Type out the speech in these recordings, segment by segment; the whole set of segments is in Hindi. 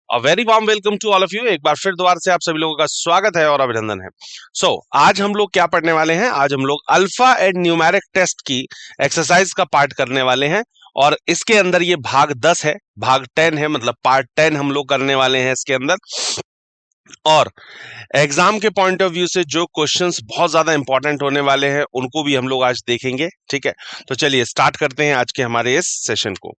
A very warm welcome to all of you. एक बार फिर दोबारा से आप सभी लोगों का स्वागत है और अभिनंदन है। आज हम लोग क्या पढ़ने वाले हैं? आज हम लोग अल्फा एंड न्यूमेरिक टेस्ट की एक्सरसाइज का पार्ट करने वाले हैं और इसके अंदर ये भाग 10 है, भाग 10 है, मतलब पार्ट 10 हम लोग करने वाले हैं इसके अंदर। और एग्जाम के पॉइंट ऑफ व्यू से जो क्वेश्चंस बहुत ज्यादा इंपॉर्टेंट होने वाले हैं उनको भी हम लोग आज देखेंगे। ठीक है, तो चलिए स्टार्ट करते हैं आज के हमारे इस सेशन को।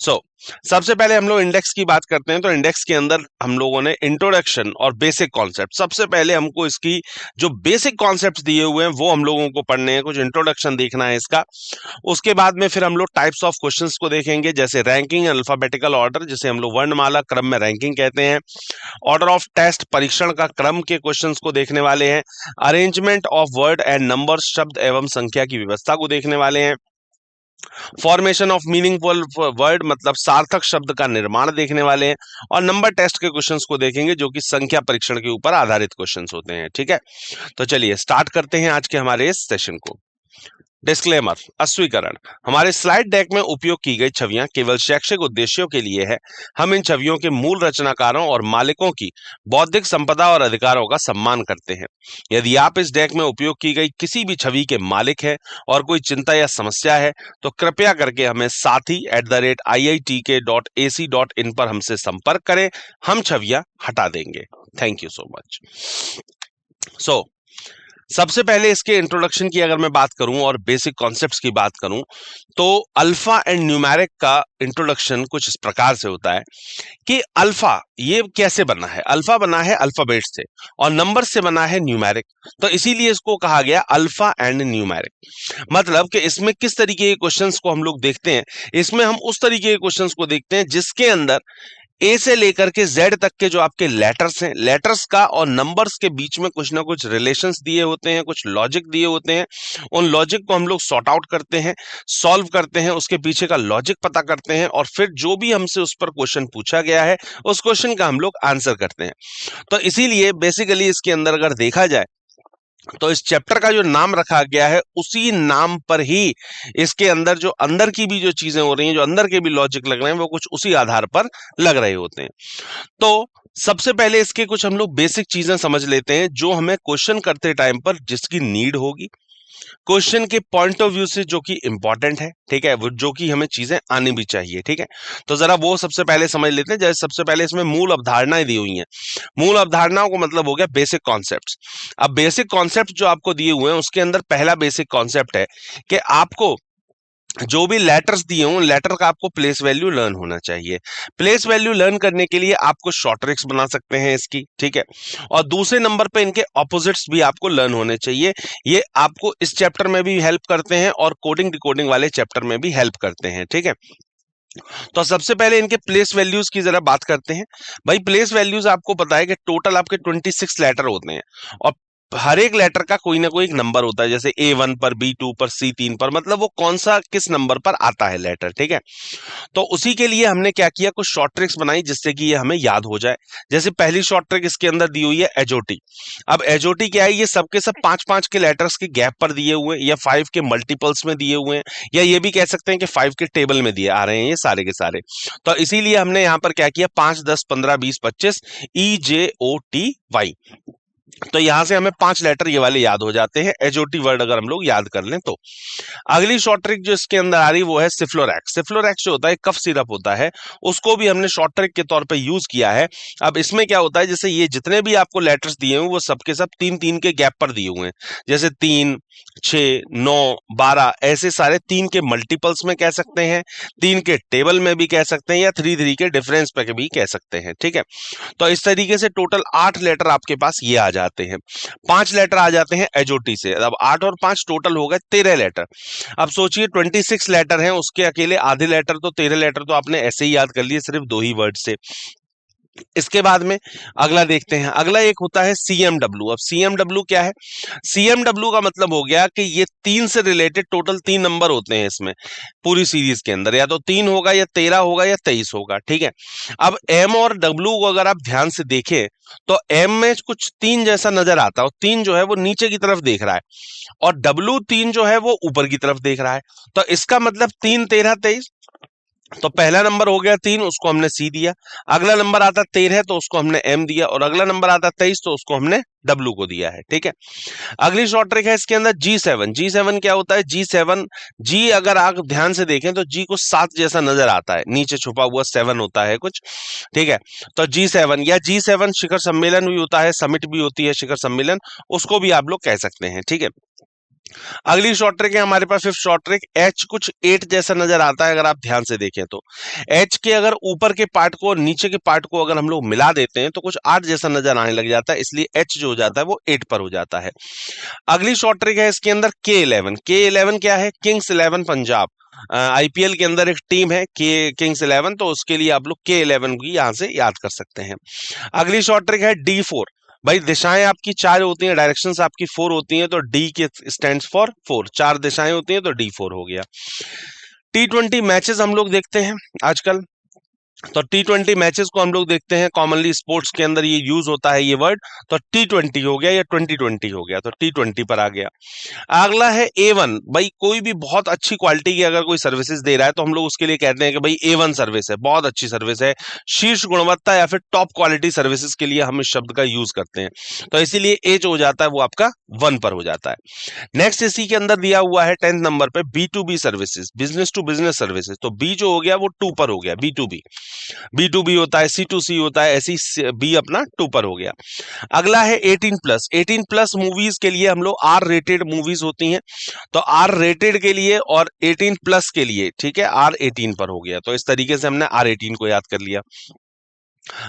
सो सबसे पहले हम लोग इंडेक्स की बात करते हैं। तो इंडेक्स के अंदर हम लोगों ने इंट्रोडक्शन और बेसिक कॉन्सेप्ट, सबसे पहले हमको इसकी जो बेसिक कॉन्सेप्ट्स दिए हुए हैं वो हम लोगों को पढ़ने हैं, कुछ इंट्रोडक्शन देखना है इसका। उसके बाद में फिर हम लोग टाइप्स ऑफ क्वेश्चंस को देखेंगे, जैसे रैंकिंग, अल्फाबेटिकल ऑर्डर, जिसे हम लोग वर्णमाला क्रम में रैंकिंग कहते हैं। ऑर्डर ऑफ टेस्ट, परीक्षण का क्रम के क्वेश्चंस को देखने वाले हैं। Arrangement of word and numbers, शब्द एवं संख्या की व्यवस्था को देखने वाले हैं। फॉर्मेशन ऑफ मीनिंगफुल वर्ड, मतलब सार्थक शब्द का निर्माण देखने वाले हैं। और नंबर टेस्ट के क्वेश्चंस को देखेंगे जो कि संख्या परीक्षण के ऊपर आधारित क्वेश्चंस होते हैं। ठीक है, तो चलिए स्टार्ट करते हैं आज के हमारे इस सेशन को। डिस्क्लेमर, अस्वीकरण। हमारे स्लाइड डेक में उपयोग की गई छवियां केवल शैक्षिक उद्देश्यों के लिए है। हम इन छवियों के मूल रचनाकारों और मालिकों की बौद्धिक संपदा और अधिकारों का सम्मान करते हैं। यदि आप इस डेक में उपयोग की गई किसी भी छवि के मालिक हैं और कोई चिंता या समस्या है तो कृपया करके हमें sathi@iitk.ac.in पर हमसे संपर्क करें। हम छवियां हटा देंगे। Thank you so much. सबसे पहले इसके इंट्रोडक्शन की अगर मैं बात करूं और बेसिक कॉन्सेप्ट्स की बात करूं तो अल्फा एंड न्यूमेरिक का इंट्रोडक्शन कुछ इस प्रकार से होता है कि अल्फा ये कैसे बना है। अल्फा बना है अल्फाबेट से और नंबर से बना है न्यूमेरिक, तो इसीलिए इसको कहा गया अल्फा एंड न्यूमेरिक। मतलब कि इसमें किस तरीके के क्वेश्चंस को हम लोग देखते हैं, इसमें हम उस तरीके के क्वेश्चंस को देखते हैं जिसके अंदर ए से लेकर के जेड तक के जो आपके लेटर्स हैं, लेटर्स का और नंबर्स के बीच में कुछ ना कुछ रिलेशंस दिए होते हैं, कुछ लॉजिक दिए होते हैं। उन लॉजिक को हम लोग सॉर्ट आउट करते हैं, सॉल्व करते हैं, उसके पीछे का लॉजिक पता करते हैं और फिर जो भी हमसे उस पर क्वेश्चन पूछा गया है उस क्वेश्चन का हम लोग आंसर करते हैं। तो इसीलिए बेसिकली इसके अंदर अगर देखा जाए तो इस चैप्टर का जो नाम रखा गया है उसी नाम पर ही इसके अंदर जो अंदर की भी जो चीजें हो रही हैं, जो अंदर के भी लॉजिक लग रहे हैं, वो कुछ उसी आधार पर लग रहे होते हैं। तो सबसे पहले इसके कुछ हम लोग बेसिक चीजें समझ लेते हैं जो हमें क्वेश्चन करते टाइम पर जिसकी नीड होगी, क्वेश्चन के पॉइंट ऑफ व्यू से जो कि इंपॉर्टेंट है। ठीक है, वो जो कि हमें चीजें आनी भी चाहिए। ठीक है, तो जरा वो सबसे पहले समझ लेते हैं। जैसे सबसे पहले इसमें मूल अवधारणाएं दी हुई हैं। मूल अवधारणाओं को मतलब हो गया बेसिक कॉन्सेप्ट्स। अब बेसिक कॉन्सेप्ट जो आपको दिए हुए हैं उसके अंदर पहला बेसिक कॉन्सेप्ट है कि आपको जो भी लेटर्स दिए हों, लेटर का आपको प्लेस वैल्यू लर्न होना चाहिए। प्लेस वैल्यू लर्न करने के लिए आपको शॉर्ट ट्रिक्स बना सकते हैं इसकी। ठीक है, और दूसरे नंबर पे इनके ऑपोजिट्स भी आपको लर्न होने चाहिए। ये आपको इस चैप्टर में भी हेल्प करते हैं और कोडिंग डिकोडिंग वाले चैप्टर में भी हेल्प करते हैं। ठीक है, तो सबसे पहले इनके प्लेस वैल्यूज की जरा बात करते हैं। भाई प्लेस वैल्यूज आपको पता है कि टोटल आपके 26 लेटर होते हैं और हर एक लेटर का कोई ना कोई एक नंबर होता है, जैसे A1 पर, B2 पर, C3 पर, मतलब वो कौन सा किस नंबर पर आता है लेटर। ठीक है, तो उसी के लिए हमने क्या किया, कुछ शॉर्ट ट्रिक्स बनाई जिससे कि ये हमें याद हो जाए। जैसे पहली शॉर्ट ट्रिक इसके अंदर दी हुई है एजोटी। अब एजोटी क्या है, ये सबके सब 5-5 के लेटर्स के गैप पर दिए हुए हैं या 5 के मल्टीपल्स में दिए हुए हैं, या ये भी कह सकते हैं कि 5 के टेबल में दिए आ रहे हैं ये सारे के सारे। तो इसीलिए हमने यहाँ पर क्या किया, 5, 10, 15, 20, 25 EJOTY। तो यहां से हमें 5 लेटर ये वाले याद हो जाते हैं, एजोटी वर्ड अगर हम लोग याद कर लें तो। अगली शॉर्ट ट्रिक जो इसके अंदर आ रही वो है सिफ्लोरैक्स। सिफ्लोरैक्स जो होता है कफ सिरप होता है, उसको भी हमने शॉर्ट ट्रिक के तौर पे यूज किया है। अब इसमें क्या होता है, जैसे ये जितने भी आपको लेटर्स दिए हुए वो सबके सब 3-3 के गैप पर दिए हुए हैं, जैसे 3, 6, 9, 12, ऐसे सारे 3 के मल्टीपल्स में कह सकते हैं, 3 के टेबल में भी कह सकते हैं, या 3-3 के डिफरेंस पे भी कह सकते हैं। ठीक है, तो इस तरीके से टोटल 8 लेटर आपके पास ये आ जाते हैं। 5 लेटर आ जाते हैं एजोटी से। अब 8 और 5 टोटल हो गए 13 लेटर। अब सोचिए 26 लेटर हैं, उसके अकेले आधे लेटर, तो 13 लेटर तो आपने ऐसे ही याद कर लिए सिर्फ 2 ही वर्ड से। इसके बाद में अगला देखते हैं, अगला एक होता है CMW। अब CMW क्या है, CMW का मतलब हो गया कि ये 3 से रिलेटेड टोटल 3 नंबर होते हैं इसमें पूरी सीरीज के अंदर, या तो 3 होगा या 13 होगा या 23 होगा। ठीक है, अब M और W को अगर आप ध्यान से देखें तो M में कुछ 3 जैसा नजर आता है, और 3 जो है वो नीचे की तरफ देख रहा है और W 3 जो है वो ऊपर की तरफ देख रहा है। तो इसका मतलब 3, 13, 23। तो पहला नंबर हो गया 3, उसको हमने सी दिया। अगला नंबर आता 13 तो उसको हमने एम दिया, और अगला नंबर आता 23 तो उसको हमने डब्ल्यू को दिया है। ठीक है, अगली शॉर्ट ट्रिक है इसके अंदर G7। G7 क्या होता है? G7, जी अगर आप ध्यान से देखें तो जी को 7 जैसा नजर आता है, नीचे छुपा हुआ 7 होता है कुछ। ठीक है, तो G7 या G7 शिखर सम्मेलन भी होता है, समिट भी होती है शिखर सम्मेलन, उसको भी आप लोग कह सकते हैं। ठीक है, अगली शॉर्ट ट्रिक है हमारे पास फिफ्थ शॉर्ट ट्रिक, एच कुछ 8 जैसा नजर आता है अगर आप ध्यान से देखें तो। एच के अगर ऊपर के पार्ट को और नीचे के पार्ट को अगर हम लोग मिला देते हैं तो कुछ 8 जैसा नजर आने लग जाता है, इसलिए एच जो हो जाता है वो 8 पर हो जाता है। अगली शॉर्ट ट्रिक है इसके अंदर K11। K11 क्या है? किंग्स 11 पंजाब। आईपीएल के अंदर एक टीम है के किंग्स 11, तो उसके लिए आप लोग K11 की यहां से याद कर सकते हैं। अगली शॉर्ट ट्रिक है D4। भाई दिशाएं आपकी 4 होती हैं, डायरेक्शंस आपकी 4 होती हैं, तो डी के स्टैंड्स फॉर 4, 4 दिशाएं होती हैं तो D4 हो गया। T20 मैचेस हम लोग देखते हैं आजकल, तो T20 मैचेस को हम लोग देखते हैं, कॉमनली स्पोर्ट्स के अंदर ये यूज होता है ये वर्ड, तो T20 हो गया या 2020 हो गया, तो T20 पर आ गया। अगला है A1। भाई कोई भी बहुत अच्छी क्वालिटी की अगर कोई सर्विसेज दे रहा है तो हम लोग उसके लिए कहते हैं कि भाई A1 सर्विस है, बहुत अच्छी सर्विस है, शीर्ष गुणवत्ता या फिर टॉप क्वालिटी सर्विसेज के लिए हम इस शब्द का यूज करते हैं, तो इसीलिए ए जो हो जाता है वो आपका 1 पर हो जाता है। नेक्स्ट इसी के अंदर दिया हुआ है 10th नंबर पे B2B services, business to business services, तो बी जो हो गया वो 2 पर हो गया, B2B। B2B होता है, C2C होता है, ऐसी बी अपना 2 पर हो गया। अगला है 18+। 18+ मूवीज के लिए हम लोग आर रेटेड मूवीज होती हैं, तो आर रेटेड के लिए और 18+ के लिए, ठीक है, R18 पर हो गया, तो इस तरीके से हमने R18 को याद कर लिया।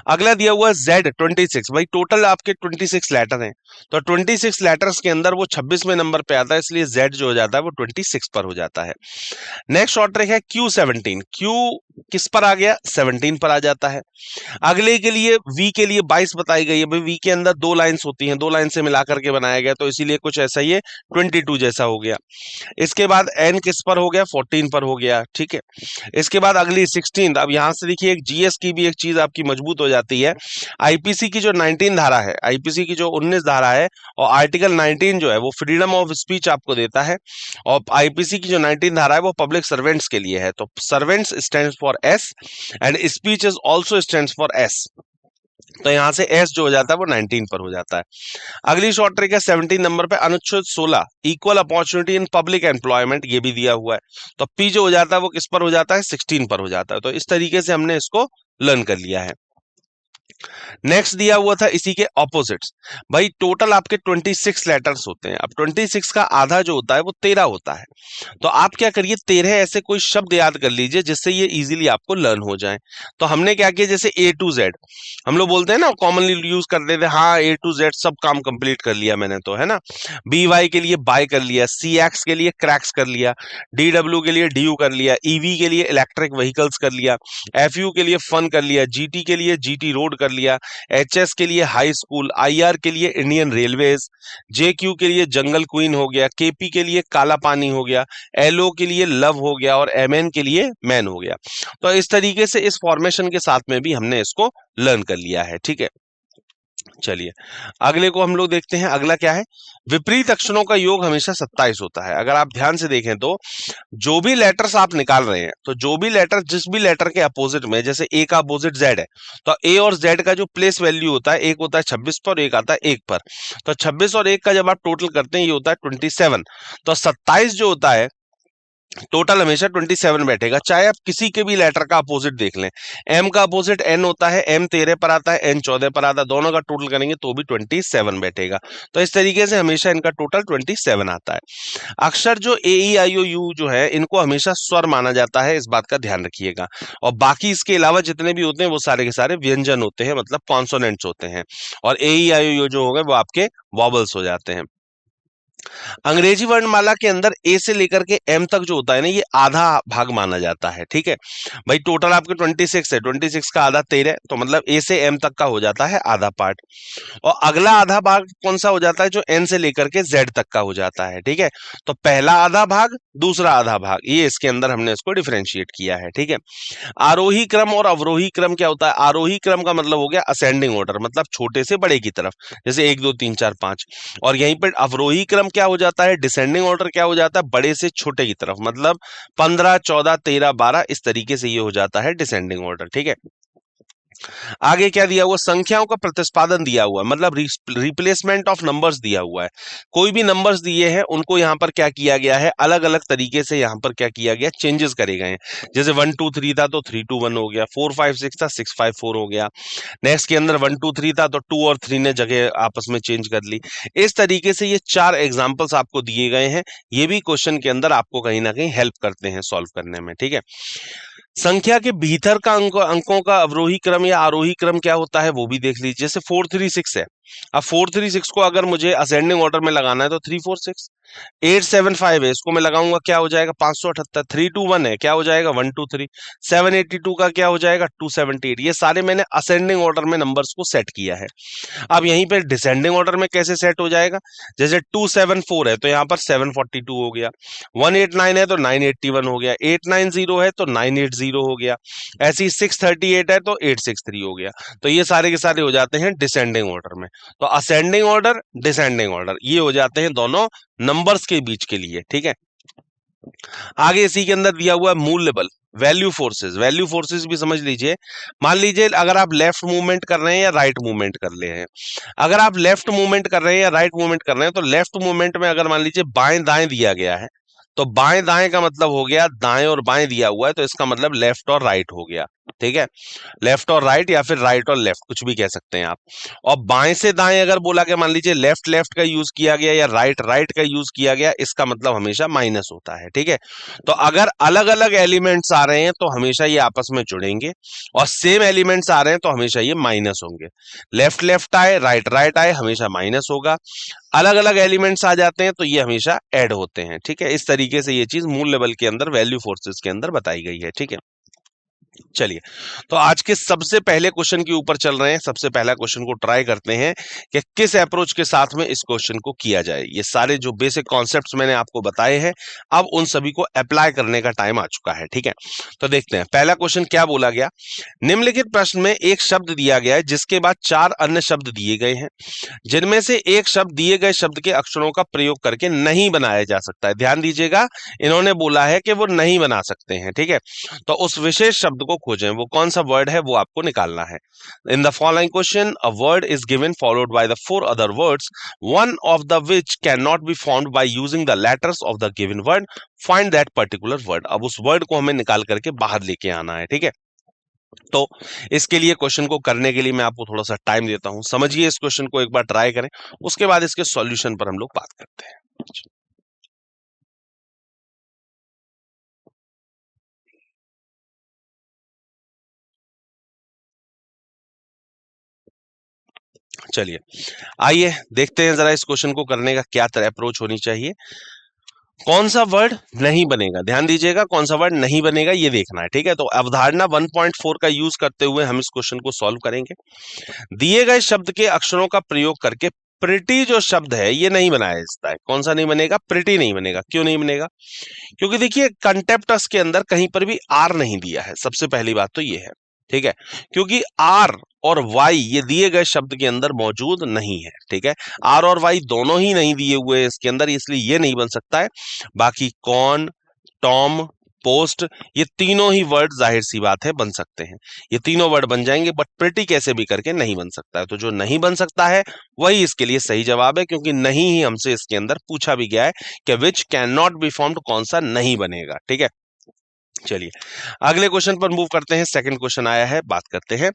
अगला दिया हुआ है Z26। भाई टोटल आपके 26 लेटर हैं, तो 26 लेटर्स के अंदर वो 26वें नंबर पे आता है, इसलिए Z जो हो जाता है वो 26 पर हो जाता है। नेक्स्ट शॉर्ट ट्रिक है Q17। Q किस पर आ गया? 17 पर आ जाता है। अगले के लिए V के लिए 22 बताई गई है, भाई V के अंदर 2 लाइंस होती हैं, 2 लाइन से मिला करके बनाया गया, तो इसीलिए कुछ ऐसा ही 22 जैसा हो गया। इसके बाद N किस पर हो गया? 14 पर हो गया। ठीक है, इसके बाद अगली 16। अब यहां से देखिए एक जीएस की भी एक चीज आपकी मजबूत हो जाती है। आईपीसी की जो 19 धारा है, आईपीसी की जो 19 धारा है, और आर्टिकल 19 जो है वो फ्रीडम ऑफ स्पीच आपको देता है, और आईपीसी की जो 19 धारा है वो पब्लिक सर्वेंट्स के लिए है, तो servants stands for S and speech is also stands for S, तो यहां से एस जो हो जाता है वो 19 पर हो जाता है। अगली शॉर्ट ट्रिक है 17 नंबर पे अनुच्छेद 16, equal opportunity in public employment, ये भी दिया हुआ है, तो पी जो हो जाता है वो किस पर हो जाता है? 16 पर हो जाता है, तो इस तरीके से हमने इसको लर्न कर लिया है। नेक्स्ट दिया हुआ था इसी के ऑपोजिट्स। भाई टोटल आपके 26 लेटर्स होते हैं, अब 26 का आधा जो होता है वो 13 होता है, तो आप क्या करिए 13 ऐसे कोई शब्द याद कर लीजिए जिससे ये इजीली आपको लर्न हो जाए। तो हमने क्या किया, जैसे A to Z हम लोग बोलते हैं ना, कॉमनली यूज करते थे, हाँ A to Z सब काम कंप्लीट कर लिया मैंने, तो है ना। BY के लिए बाय कर लिया, CX के लिए क्रैक्स कर लिया, DW के लिए DU कर लिया, EV के लिए इलेक्ट्रिक व्हीकल्स कर लिया, FU के लिए फन कर लिया, GT के लिए GT रोड कर लिया, HS के लिए हाई स्कूल, IR के लिए इंडियन रेलवेज, JQ के लिए जंगल क्वीन हो गया, KP के लिए काला पानी हो गया, LO के लिए लव हो गया, और MN के लिए मैन हो गया। तो इस तरीके से इस फॉर्मेशन के साथ में भी हमने इसको लर्न कर लिया है। ठीक है, चलिए अगले को हम लोग देखते हैं। अगला क्या है? विपरीत अक्षरों का योग हमेशा 27 होता है। अगर आप ध्यान से देखें तो जो भी लेटर्स आप निकाल रहे हैं, तो जो भी लेटर जिस भी लेटर के अपोजिट में, जैसे ए का अपोजिट जेड है, तो ए और जेड का जो प्लेस वैल्यू होता है, एक होता है 26 पर, एक आता है 1 पर, तो 26 और 1 का जब आप टोटल करते हैं ये होता है 27, तो 27 जो होता है टोटल हमेशा 27 बैठेगा, चाहे आप किसी के भी लेटर का अपोजिट देख लें। एम का अपोजिट एन होता है, एम 13 पर आता है, एन 14 पर आता है, दोनों का टोटल करेंगे तो भी 27 बैठेगा, तो इस तरीके से हमेशा इनका टोटल 27 आता है। अक्षर जो ए ई आई ओ यू जो है इनको हमेशा स्वर माना जाता है, इस बात का ध्यान रखिएगा, और बाकी इसके अलावा जितने भी होते हैं वो सारे के सारे व्यंजन होते हैं, मतलब कॉन्सोनेंट्स होते हैं, और ए ई आई ओ यू जो हो गए वो आपके वॉवल्स हो जाते हैं। अंग्रेजी वर्णमाला के अंदर ए से लेकर के एम तक जो होता है ना, ये आधा भाग माना जाता है। ठीक है भाई, टोटल आपके 26 है, 26 का आधा 13, तो मतलब ए से एम तक का हो जाता है आधा पार्ट, और अगला आधा भाग कौन सा हो जाता है? जो एन से लेकर के जेड तक का हो जाता है। ठीक है, तो पहला आधा भाग, दूसरा आधा भाग, ये इसके अंदर हमने इसको डिफरेंशिएट किया है। ठीक है, आरोही क्रम और अवरोही क्रम क्या होता है? आरोही क्रम का मतलब हो गया असेंडिंग ऑर्डर, मतलब छोटे से बड़े की तरफ, जैसे 1 2 3 4 5, और यहीं पर अवरोही क्रम क्या हो जाता है, डिसेंडिंग ऑर्डर क्या हो जाता है, बड़े से छोटे की तरफ, मतलब 15, 14, 13, 12 इस तरीके से ये हो जाता है डिसेंडिंग ऑर्डर। ठीक है, आगे क्या दिया हुआ, संख्याओं का प्रतिस्पादन दिया हुआ है, मतलब रिप्लेसमेंट ऑफ नंबर्स दिया हुआ है। कोई भी नंबर्स दिए हैं उनको यहाँ पर क्या किया गया है, अलग अलग तरीके से यहाँ पर क्या किया गया, चेंजेस करे गए हैं। जैसे 1 2 3 था तो 3 2 1 हो गया, 4 5 6 था 6 5 4 हो गया। नेक्स्ट के अंदर 1 2 3 था तो 2 और 3 ने जगह आपस में चेंज कर ली। इस तरीके से ये 4 एग्जाम्पल्स आपको दिए गए हैं, ये भी क्वेश्चन के अंदर आपको कहीं ना कहीं हेल्प करते हैं सॉल्व करने में। ठीक है, संख्या के भीतर का अंकों का अवरोही क्रम या आरोही क्रम क्या होता है वो भी देख लीजिए। जैसे 436 है, अब 436 को अगर मुझे असेंडिंग ऑर्डर में लगाना है तो 346। 875 है, इसको मैं लगाऊंगा क्या हो जाएगा 578। 321 है, क्या हो जाएगा 123। 782 का क्या हो जाएगा 278। ये सारे मैंने असेंडिंग ऑर्डर में नंबर्स को सेट किया है। अब यहीं पे डिसेंडिंग ऑर्डर में कैसे सेट हो जाएगा, जैसे 274 है तो यहाँ पर 742 हो गया, 189 है तो 981 हो गया, 890 है तो 980 हो गया, ऐसे ही 638 है तो 863 हो गया। तो ये सारे के सारे हो जाते हैं डिसेंडिंग ऑर्डर में। तो असेंडिंग ऑर्डर, डिसेंडिंग ऑर्डर ये हो जाते हैं दोनों नंबर्स के बीच के लिए। ठीक है, आगे इसी के अंदर दिया हुआ है मूल्य बल, वैल्यू फोर्सेस। वैल्यू फोर्सेस भी समझ लीजिए, मान लीजिए अगर आप लेफ्ट मूवमेंट कर रहे हैं या राइट मूवमेंट कर रहे हैं। अगर आप लेफ्ट मूवमेंट कर रहे हैं या राइट मूवमेंट कर रहे हैं तो लेफ्ट मूवमेंट में अगर मान लीजिए बाएं दाएं दिया गया है तो बाएं दाएं का मतलब हो गया दाएं और बाएं दिया हुआ है तो इसका मतलब लेफ्ट और राइट हो गया। ठीक है, लेफ्ट और राइट या फिर राइट और लेफ्ट कुछ भी कह सकते हैं आप। और बाएं से दाएं अगर बोला गया, मान लीजिए लेफ्ट लेफ्ट का यूज किया गया या राइट राइट का यूज किया गया, इसका मतलब हमेशा माइनस होता है। ठीक है, तो अगर अलग अलग एलिमेंट्स आ रहे हैं तो हमेशा ये आपस में जुड़ेंगे, और सेम एलिमेंट्स आ रहे हैं तो हमेशा ये माइनस होंगे। लेफ्ट लेफ्ट आए राइट राइट आए हमेशा माइनस होगा, अलग अलग एलिमेंट्स आ जाते हैं तो ये हमेशा ऐड होते हैं। ठीक है, इस तरीके से ये चीज मूल लेवल के अंदर वैल्यू फोर्सेस के अंदर बताई गई है। ठीक है, चलिए तो आज के सबसे पहले क्वेश्चन के ऊपर चल रहे हैं। सबसे पहला क्वेश्चन को ट्राई करते हैं कि किस अप्रोच के साथ में इस क्वेश्चन को किया जाए। ये सारे जो बेसिक कॉन्सेप्ट्स मैंने आपको बताए हैं, अब उन सभी को अप्लाई करने का टाइम आ चुका है। ठीक है, तो देखते हैं पहला क्वेश्चन क्या बोला गया। निम्नलिखित प्रश्न में एक शब्द दिया गया है जिसके बाद 4 अन्य शब्द दिए गए हैं, जिनमें से एक शब्द दिए गए शब्द के अक्षरों का प्रयोग करके नहीं बनाया जा सकता है। ध्यान दीजिएगा, इन्होंने बोला है कि वो नहीं बना सकते हैं। ठीक है, तो उस विशेष शब्द को खोजें, वो कौन सा वर्ड है वो आपको निकालना है। इन the following question a word is given followed by the 4 other words, one of the which can not be found by using the letters of the given word, find that particular word. अब उस वर्ड को हमें निकाल करके बाहर लेके आना है। ठीक है, तो इसके लिए क्वेश्चन को करने के लिए मैं आपको थोड़ा सा टाइम देता हूं, समझिए इस क्वेश्चन को एक बार ट्राई करें, उसके बाद इसके सॉल्यूशन पर हम लोग बात करते हैं। चलिए आइए देखते हैं जरा इस क्वेश्चन को करने का क्या तरह अप्रोच होनी चाहिए। कौन सा वर्ड नहीं बनेगा, ध्यान दीजिएगा, कौन सा वर्ड नहीं बनेगा ये देखना है। ठीक है, तो अवधारणा 1.4 का यूज करते हुए हम इस क्वेश्चन को सॉल्व करेंगे। दिए गए शब्द के अक्षरों का प्रयोग करके प्रिटी जो शब्द है ये नहीं बनाया जाता है। कौन सा नहीं बनेगा, प्रिटी नहीं बनेगा। क्यों नहीं बनेगा, क्योंकि देखिए कंटेप्टस के अंदर कहीं पर भी आर नहीं दिया है, सबसे पहली बात तो ये है। ठीक है, क्योंकि आर और वाई ये दिए गए शब्द के अंदर मौजूद नहीं है। ठीक है, आर और वाई दोनों ही नहीं दिए हुए हैं इसके अंदर, इसलिए ये नहीं बन सकता है। बाकी कॉन, टॉम, पोस्ट, ये तीनों ही वर्ड जाहिर सी बात है बन सकते हैं, ये तीनों वर्ड बन जाएंगे, बट प्रिटी कैसे भी करके नहीं बन सकता है। तो जो नहीं बन सकता है वही इसके लिए सही जवाब है, क्योंकि नहीं ही हमसे इसके अंदर पूछा भी गया है कि which can not be formed, कौन सा नहीं बनेगा। ठीक है, चलिए अगले क्वेश्चन पर मूव करते हैं। सेकंड क्वेश्चन आया है, बात करते हैं।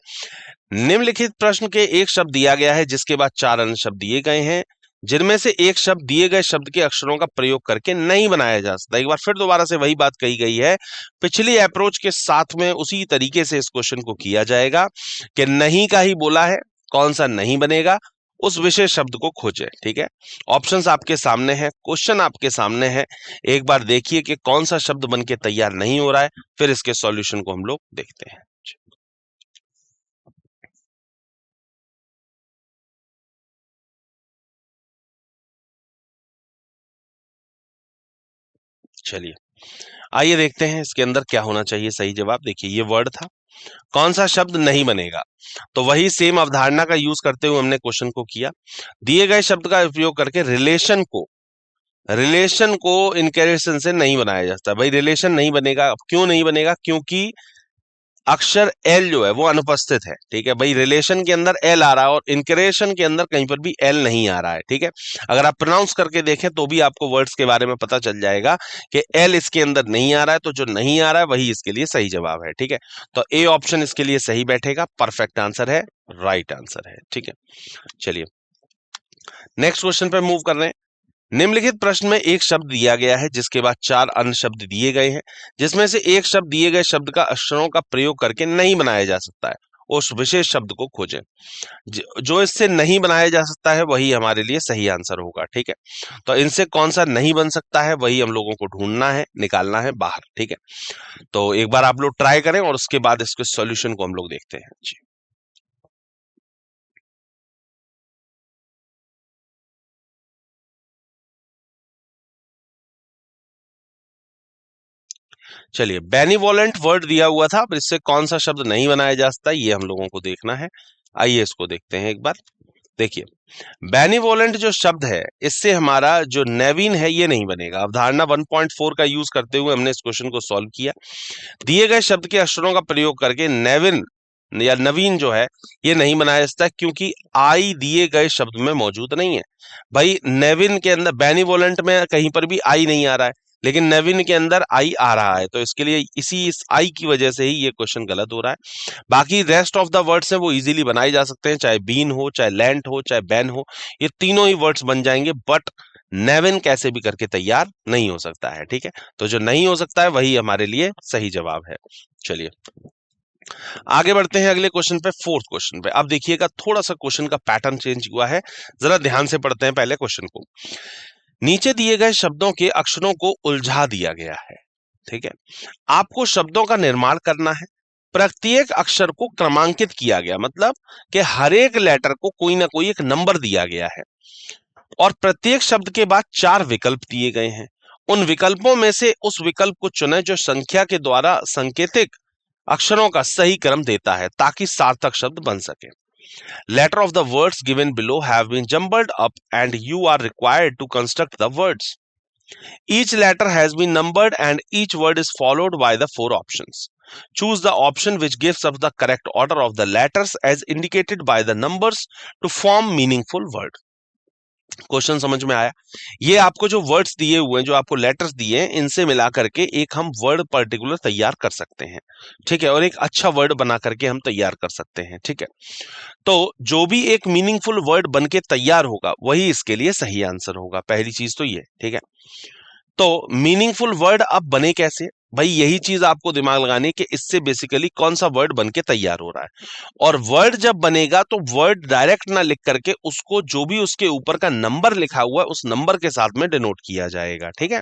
निम्नलिखित प्रश्न के एक शब्द दिया गया है जिसके बाद 4 अन्य शब्द दिए गए हैं, जिनमें से एक शब्द दिए गए शब्द के अक्षरों का प्रयोग करके नहीं बनाया जा सकता। एक बार फिर दोबारा से वही बात कही गई है, पिछली अप्रोच के साथ में उसी तरीके से इस क्वेश्चन को किया जाएगा कि नहीं का ही बोला है, कौन सा नहीं बनेगा, उस विशेष शब्द को खोजें। ठीक है, ऑप्शंस आपके सामने हैं, क्वेश्चन आपके सामने है, एक बार देखिए कि कौन सा शब्द बन के तैयार नहीं हो रहा है, फिर इसके सॉल्यूशन को हम लोग देखते हैं। चलिए आइए देखते हैं इसके अंदर क्या होना चाहिए सही जवाब। देखिए ये वर्ड था, कौन सा शब्द नहीं बनेगा, तो वही सेम अवधारणा का यूज करते हुए हमने क्वेश्चन को किया। दिए गए शब्द का उपयोग करके रिलेशन को रिलेशन को इनकैरेशन से नहीं बनाया जाता। भाई रिलेशन नहीं बनेगा, क्यों नहीं बनेगा? क्योंकि अक्षर एल जो है वो अनुपस्थित है। ठीक है भाई, रिलेशन के अंदर एल आ रहा है और इनकरेशन के अंदर कहीं पर भी एल नहीं आ रहा है। ठीक है, अगर आप प्रोनाउंस करके देखें तो भी आपको वर्ड्स के बारे में पता चल जाएगा कि एल इसके अंदर नहीं आ रहा है, तो जो नहीं आ रहा है वही इसके लिए सही जवाब है। ठीक है, तो ए ऑप्शन इसके लिए सही बैठेगा, परफेक्ट आंसर है, राइट आंसर है। ठीक है, चलिए नेक्स्ट क्वेश्चन पे मूव कर रहे हैं। निम्नलिखित प्रश्न में एक शब्द दिया गया है जिसके बाद चार अन्य शब्द दिए गए हैं, जिसमें से एक शब्द दिए गए शब्द का अक्षरों का प्रयोग करके नहीं बनाया जा सकता है, उस विशेष शब्द को खोजें। जो इससे नहीं बनाया जा सकता है वही हमारे लिए सही आंसर होगा। ठीक है, तो इनसे कौन सा नहीं बन सकता है वही हम लोगों को ढूंढना है, निकालना है बाहर। ठीक है, तो एक बार आप लोग ट्राई करें और उसके बाद इसके सॉल्यूशन को हम लोग देखते हैं जी। चलिए, बेनिवोलेंट वर्ड दिया हुआ था, अब इससे कौन सा शब्द नहीं बनाया जा सकता ये हम लोगों को देखना है। आइए इसको देखते हैं एक बार। देखिए, बेनिवोलेंट जो शब्द है इससे हमारा जो नेविन है ये नहीं बनेगा। अवधारणा 1.4 का यूज करते हुए हमने इस क्वेश्चन को सॉल्व किया। दिए गए शब्द के अक्षरों का प्रयोग करके नेविन या नवीन जो है ये नहीं बनाया जा सकता क्योंकि आई दिए गए शब्द में मौजूद नहीं है। भाई नेविन के अंदर, बेनिवोलेंट में कहीं पर भी आई नहीं आ रहा है, लेकिन नेविन के अंदर आई आ रहा है, तो इसके लिए इस आई की वजह से ही ये क्वेश्चन गलत हो रहा है। बाकी रेस्ट ऑफ द वर्ड्स हैं वो इजीली बनाए जा सकते हैं, चाहे बीन हो, चाहे लैंड हो, चाहे बैन हो, ये तीनों ही वर्ड्स बन जाएंगे, बट नेविन कैसे भी करके तैयार नहीं हो सकता है। ठीक है, तो जो नहीं हो सकता है वही हमारे लिए सही जवाब है। चलिए आगे बढ़ते हैं अगले क्वेश्चन पे, फोर्थ क्वेश्चन पे। अब देखिएगा थोड़ा सा क्वेश्चन का पैटर्न चेंज हुआ है, जरा ध्यान से पढ़ते हैं पहले क्वेश्चन को। नीचे दिए गए शब्दों के अक्षरों को उलझा दिया गया है। ठीक है, आपको शब्दों का निर्माण करना है। प्रत्येक अक्षर को क्रमांकित किया गया, मतलब कि हर एक लेटर को कोई ना कोई एक नंबर दिया गया है और प्रत्येक शब्द के बाद चार विकल्प दिए गए हैं। उन विकल्पों में से उस विकल्प को चुनें जो संख्या के द्वारा संकेतिक अक्षरों का सही क्रम देता है ताकि सार्थक शब्द बन सके। Letter of the words given below have been jumbled up and you are required to construct the words. Each letter has been numbered and each word is followed by the four options. Choose the option which gives us the correct order of the letters as indicated by the numbers to form meaningful word. Question समझ में आया? ये आपको जो वर्ड्स दिए हुए हैं, जो आपको लेटर्स दिए हैं, इनसे मिला करके एक हम वर्ड पर्टिकुलर तैयार कर सकते हैं। ठीक है, और एक अच्छा वर्ड बना करके हम तैयार कर सकते हैं। ठीक है, तो जो भी एक मीनिंगफुल वर्ड बन के तैयार होगा वही इसके लिए सही आंसर होगा। पहली चीज तो ये। ठीक है, तो मीनिंगफुल वर्ड अब बने कैसे? भाई यही चीज आपको दिमाग लगानी है कि इससे बेसिकली कौन सा वर्ड बन के तैयार हो रहा है, और वर्ड जब बनेगा तो वर्ड डायरेक्ट ना लिख करके उसको जो भी उसके ऊपर का नंबर लिखा हुआ है उस नंबर के साथ में डिनोट किया जाएगा। ठीक है,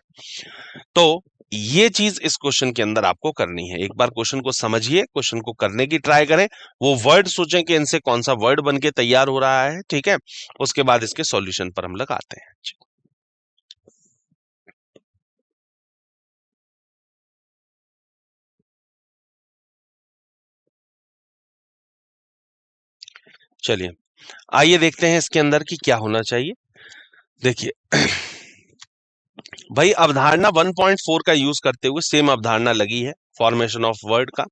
तो ये चीज इस क्वेश्चन के अंदर आपको करनी है। एक बार क्वेश्चन को समझिए, क्वेश्चन को करने की ट्राई करें, वो वर्ड सोचें कि इनसे कौन सा वर्ड बन के तैयार हो रहा है। ठीक है, उसके बाद इसके सॉल्यूशन पर हम लगाते हैं। चलिए आइए देखते हैं इसके अंदर की क्या होना चाहिए। देखिए भाई अवधारणा 1.4 का यूज करते हुए सेम अवधारणा लगी है फॉर्मेशन ऑफ वर्ड का।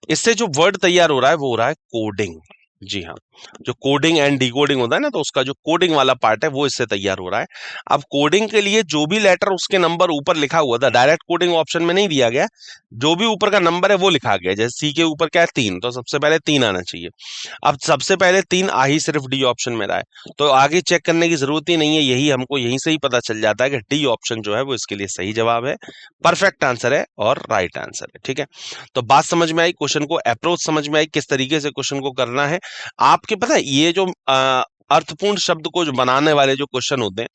इससे जो वर्ड तैयार हो रहा है वो हो रहा है कोडिंग। जी हाँ, जो कोडिंग एंड डिकोडिंग होता है ना, तो उसका जो कोडिंग वाला पार्ट है वो इससे तैयार हो रहा है। अब कोडिंग के लिए जो भी लेटर उसके नंबर ऊपर लिखा हुआ था, डायरेक्ट कोडिंग ऑप्शन में नहीं दिया गया, जो भी ऊपर का नंबर है वो लिखा गया। जैसे सी के ऊपर क्या है 3, तो सबसे पहले 3 आना चाहिए। अब सबसे पहले 3 आ ही सिर्फ डी ऑप्शन में रहा है, तो आगे चेक करने की जरूरत ही नहीं है, यही हमको यहीं से ही पता चल जाता है कि डी ऑप्शन जो है वो इसके लिए सही जवाब है, परफेक्ट आंसर है और राइट आंसर है। ठीक है, तो बात समझ में आई, क्वेश्चन को अप्रोच समझ में आई, किस तरीके से क्वेश्चन को करना है। आपके पता है ये जो अर्थपूर्ण शब्द को जो बनाने वाले जो क्वेश्चन होते हैं,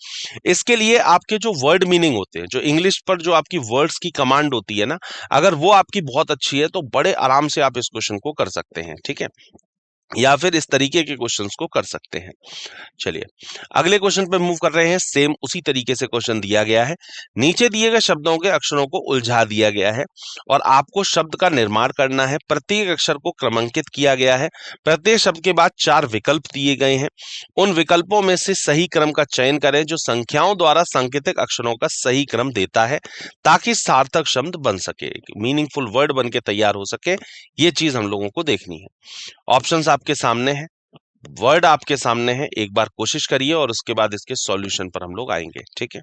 इसके लिए आपके जो वर्ड मीनिंग होते हैं, जो इंग्लिश पर जो आपकी वर्ड्स की कमांड होती है ना, अगर वो आपकी बहुत अच्छी है तो बड़े आराम से आप इस क्वेश्चन को कर सकते हैं। ठीक है, या फिर इस तरीके के क्वेश्चंस को कर सकते हैं। चलिए अगले क्वेश्चन पे मूव कर रहे हैं। सेम उसी तरीके से क्वेश्चन दिया गया है। नीचे दिए गए शब्दों के अक्षरों को उलझा दिया गया है और आपको शब्द का निर्माण करना है। प्रत्येक अक्षर को क्रमांकित किया गया है। प्रत्येक शब्द के बाद 4 विकल्प दिए गए हैं। उन विकल्पों में से सही क्रम का चयन करें जो संख्याओं द्वारा सांकेतिक अक्षरों का सही क्रम देता है, ताकि सार्थक शब्द बन सके, मीनिंगफुल वर्ड बन के तैयार हो सके। ये चीज हम लोगों को देखनी है। ऑप्शंस आपके सामने हैं, वर्ड आपके सामने है। एक बार कोशिश करिए और उसके बाद इसके सॉल्यूशन पर हम लोग आएंगे। ठीक है,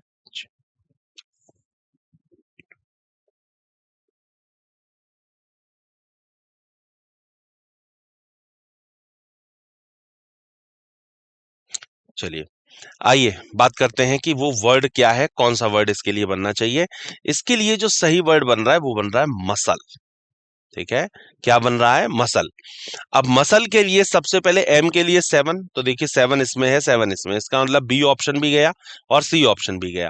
चलिए आइए बात करते हैं कि वो वर्ड क्या है, कौन सा वर्ड इसके लिए बनना चाहिए। इसके लिए जो सही वर्ड बन रहा है वो बन रहा है मसल। ठीक है, क्या बन रहा है? मसल। अब मसल के लिए सबसे पहले एम के लिए 7, तो देखिए 7 इसमें है, 7 इसमें, इसका मतलब बी ऑप्शन भी गया और सी ऑप्शन भी गया,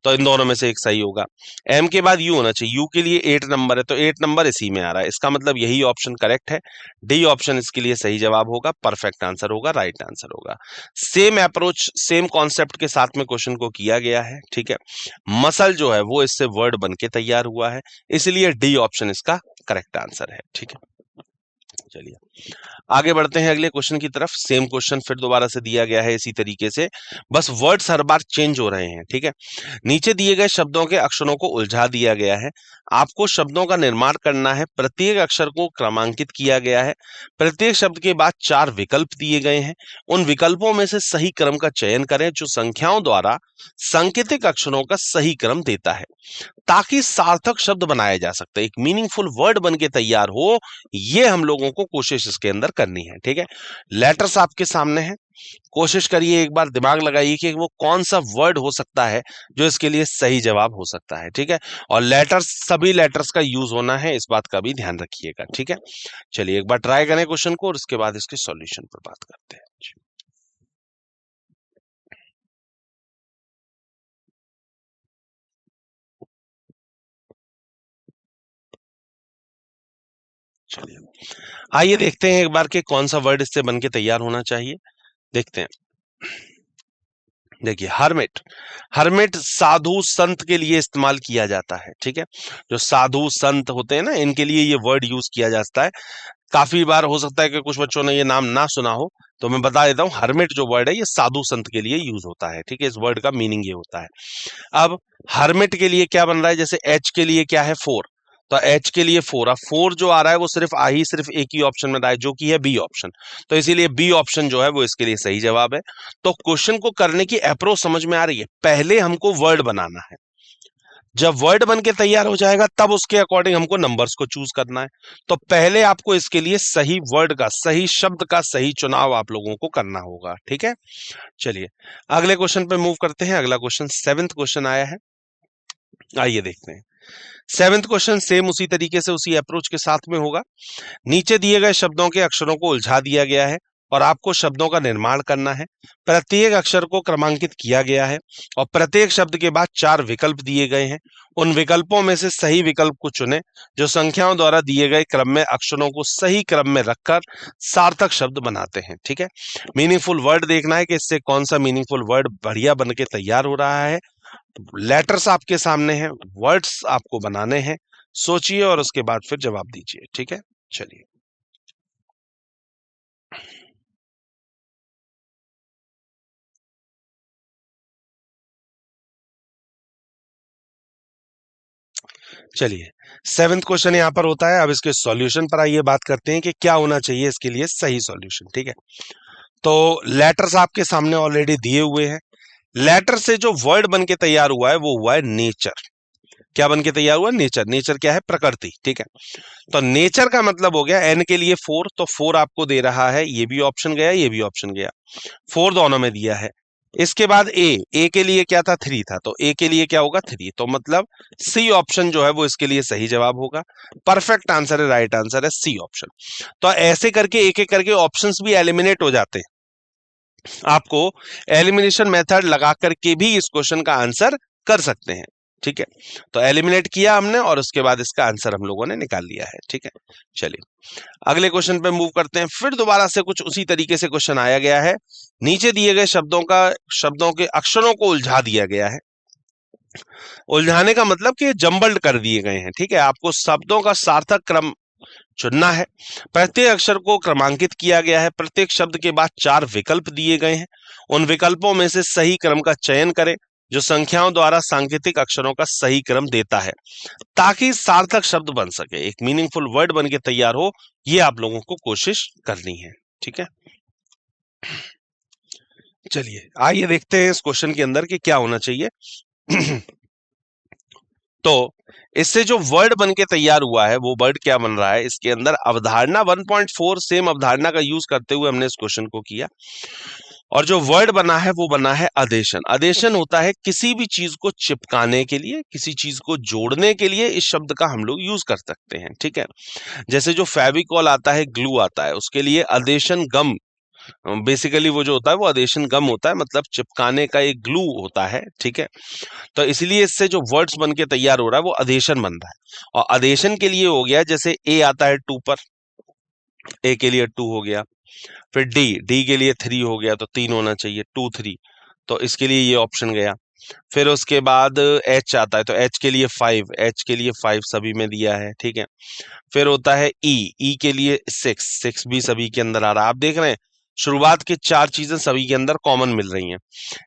तो इन दोनों में से एक सही होगा। एम के बाद यू होना चाहिए, यू के लिए 8 नंबर है, तो 8 नंबर इसी में आ रहा है, इसका मतलब यही ऑप्शन करेक्ट है। डी ऑप्शन इसके लिए सही जवाब होगा, परफेक्ट आंसर होगा, राइट आंसर होगा। सेम अप्रोच, सेम कॉन्सेप्ट के साथ में क्वेश्चन को किया गया है। ठीक है, मसल जो है वो इससे वर्ड बन के तैयार हुआ है, इसलिए डी ऑप्शन इसका करेक्ट आंसर है। ठीक है, चलिए आगे बढ़ते हैं अगले क्वेश्चन की तरफ। सेम क्वेश्चन फिर दोबारा से दिया गया है इसी तरीके से, बस वर्ड्स हर बार चेंज हो रहे हैं। ठीक है, नीचे दिए गए शब्दों के अक्षरों को उलझा दिया गया है। आपको शब्दों का निर्माण करना है। प्रत्येक अक्षर को क्रमांकित किया गया है। प्रत्येक शब्द के बाद 4 विकल्प दिए गए हैं। उन विकल्पों में से सही क्रम का चयन करें जो संख्याओं द्वारा सांकेतिक अक्षरों का सही क्रम देता है, ताकि सार्थक शब्द बनाया जा सकता है, एक मीनिंगफुल वर्ड बन के तैयार हो। ये हम लोगों को कोशिश इसके अंदर करनी है। ठीक है, लेटर्स आपके सामने है, कोशिश करिए, एक बार दिमाग लगाइए कि वो कौन सा वर्ड हो सकता है जो इसके लिए सही जवाब हो सकता है। ठीक है, और लेटर्स, सभी लेटर्स का यूज होना है, इस बात का भी ध्यान रखिएगा। ठीक है, चलिए एक बार ट्राई करें क्वेश्चन को और उसके बाद इसके सॉल्यूशन पर बात करते हैं। चलिए आइए देखते हैं एक बार के कौन सा वर्ड इससे बन के तैयार होना चाहिए। देखते हैं। देखिए हर्मिट, हर्मिट साधु संत के लिए इस्तेमाल किया जाता है। ठीक है, जो साधु संत होते हैं ना, इनके लिए ये वर्ड यूज किया जाता है। काफी बार हो सकता है कि कुछ बच्चों ने ये नाम ना सुना हो, तो मैं बता देता हूँ, हर्मिट जो वर्ड है ये साधु संत के लिए यूज होता है। ठीक है, इस वर्ड का मीनिंग ये होता है। अब हर्मिट के लिए क्या बन रहा है, जैसे एच के लिए क्या है, 4, तो एच के लिए 4, अब 4 जो आ रहा है वो सिर्फ एक ही ऑप्शन में रहा है, जो कि है बी ऑप्शन, तो इसीलिए बी ऑप्शन जो है वो इसके लिए सही जवाब है। तो क्वेश्चन को करने की अप्रोच समझ में आ रही है। पहले हमको वर्ड बनाना है, जब वर्ड बन के तैयार हो जाएगा तब उसके अकॉर्डिंग हमको नंबर्स को चूज करना है। तो पहले आपको इसके लिए सही वर्ड का, सही शब्द का सही चुनाव आप लोगों को करना होगा। ठीक है, चलिए अगले क्वेश्चन पे मूव करते हैं। अगला क्वेश्चन 7th क्वेश्चन आया है, आइए देखते हैं। 7th क्वेश्चन सेम उसी तरीके से, उसी अप्रोच के साथ में होगा। नीचे दिए गए शब्दों के अक्षरों को उलझा दिया गया है और आपको शब्दों का निर्माण करना है। प्रत्येक अक्षर को क्रमांकित किया गया है और प्रत्येक शब्द के बाद 4 विकल्प दिए गए हैं। उन विकल्पों में से सही विकल्प को चुनें जो संख्याओं द्वारा दिए गए क्रम में अक्षरों को सही क्रम में रखकर सार्थक शब्द बनाते हैं। ठीक है, मीनिंगफुल वर्ड देखना है कि इससे कौन सा मीनिंगफुल वर्ड बढ़िया बन के तैयार हो रहा है। लेटर्स आपके सामने हैं, वर्ड्स आपको बनाने हैं, सोचिए और उसके बाद फिर जवाब दीजिए। ठीक है, चलिए चलिए 7th क्वेश्चन यहाँ पर होता है। अब इसके सॉल्यूशन पर आइए बात करते हैं कि क्या होना चाहिए इसके लिए सही सॉल्यूशन। ठीक है, तो लेटर्स आपके सामने ऑलरेडी दिए हुए हैं। लेटर से जो वर्ड बन के तैयार हुआ है वो हुआ है नेचर। क्या बन के तैयार हुआ? नेचर। नेचर क्या है? प्रकृति। ठीक है, तो नेचर का मतलब हो गया एन के लिए 4, तो 4 आपको दे रहा है, ये भी ऑप्शन गया, ये भी ऑप्शन गया, 4 दोनों में दिया है। इसके बाद ए के लिए क्या था? 3 था, तो ए के लिए क्या होगा? 3, तो मतलब सी ऑप्शन जो है वो इसके लिए सही जवाब होगा। परफेक्ट आंसर है, राइट आंसर है सी ऑप्शन। तो ऐसे करके एक एक करके ऑप्शंस भी एलिमिनेट हो जाते हैं। आपको एलिमिनेशन मेथड लगा करके भी इस क्वेश्चन का आंसर कर सकते हैं। ठीक है, तो एलिमिनेट किया हमने और उसके बाद इसका आंसर हम लोगों ने निकाल लिया है। ठीक है, चलिए अगले क्वेश्चन पे मूव करते हैं। फिर दोबारा से कुछ उसी तरीके से क्वेश्चन आया गया है। नीचे दिए गए शब्दों के अक्षरों को उलझा दिया गया है। उलझाने का मतलब कि जंबल्ड कर दिए गए हैं। ठीक है, आपको शब्दों का सार्थक क्रम चुनना है। प्रत्येक अक्षर को क्रमांकित किया गया है। प्रत्येक शब्द के बाद 4 विकल्प दिए गए हैं। उन विकल्पों में से सही क्रम का चयन करें जो संख्याओं द्वारा सांकेतिक अक्षरों का सही क्रम देता है ताकि सार्थक शब्द बन सके, एक मीनिंगफुल वर्ड बन के तैयार हो। ये आप लोगों को कोशिश करनी है। ठीक है, चलिए आइए देखते हैं इस क्वेश्चन के अंदर कि क्या होना चाहिए। तो इससे जो वर्ड बन के तैयार हुआ है वो वर्ड क्या बन रहा है, इसके अंदर अवधारणा 1.4 सेम अवधारणा का यूज करते हुए हमने इस क्वेश्चन को किया और जो वर्ड बना है वो बना है अदेशन। अदेशन होता है किसी भी चीज को चिपकाने के लिए, किसी चीज को जोड़ने के लिए इस शब्द का हम लोग यूज कर सकते हैं। ठीक है, जैसे जो फेविकॉल आता है, ग्लू आता है, उसके लिए अदेशन गम, बेसिकली वो जो होता है वो अदेशन गम होता है, मतलब चिपकाने का एक ग्लू होता है। ठीक है, तो इसलिए इससे जो वर्ड्स बन के तैयार हो रहा है वो अदेशन बन रहा है। और अदेशन के लिए हो गया, जैसे ए आता है 2 पर, ए के लिए 2 हो गया। फिर डी, डी के लिए 3 हो गया, तो 3 होना चाहिए, 2 3, तो इसके लिए ये ऑप्शन गया। फिर उसके बाद एच आता है, तो एच के लिए 5, एच के लिए 5 सभी में दिया है। ठीक है, फिर होता है ई, ई के लिए 6, 6 भी सभी के अंदर आ रहा है। आप देख रहे हैं शुरुआत की 4 चीजें सभी के अंदर कॉमन मिल रही हैं।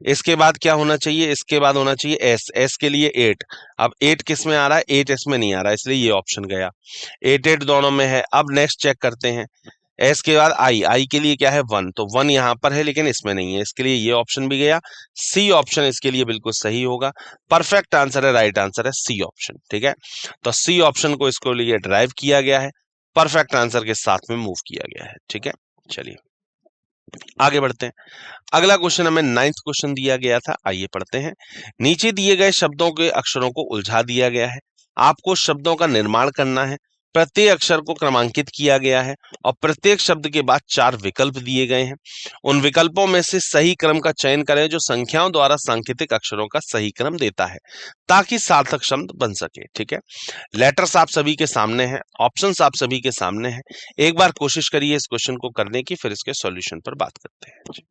इसके बाद क्या होना चाहिए, इसके बाद होना चाहिए एस, एस के लिए 8। अब 8 किस में आ रहा है, 8 एस में नहीं आ रहा है, इसलिए ये ऑप्शन गया। 8 8 दोनों में है। अब नेक्स्ट चेक करते हैं, एस के बाद आई, आई के लिए क्या है 1, तो 1 यहाँ पर है लेकिन इसमें नहीं है, इसके लिए ये ऑप्शन भी गया। सी ऑप्शन इसके लिए बिल्कुल सही होगा। परफेक्ट आंसर है, राइट आंसर है सी ऑप्शन। ठीक है, तो सी ऑप्शन को इसको लिए ड्राइव किया गया है, परफेक्ट आंसर के साथ में मूव किया गया है। ठीक है, चलिए आगे बढ़ते हैं। अगला क्वेश्चन हमें 9th क्वेश्चन दिया गया था, आइए पढ़ते हैं। नीचे दिए गए शब्दों के अक्षरों को उलझा दिया गया है। आपको शब्दों का निर्माण करना है। प्रत्येक अक्षर को क्रमांकित किया गया है और प्रत्येक शब्द के बाद 4 विकल्प दिए गए हैं। उन विकल्पों में से सही क्रम का चयन करें जो संख्याओं द्वारा सांकेतिक अक्षरों का सही क्रम देता है ताकि सार्थक शब्द बन सके। ठीक है, लेटर्स आप सभी के सामने हैं, ऑप्शंस आप सभी के सामने हैं। एक बार कोशिश करिए इस क्वेश्चन को करने की, फिर इसके सॉल्यूशन पर बात करते हैं।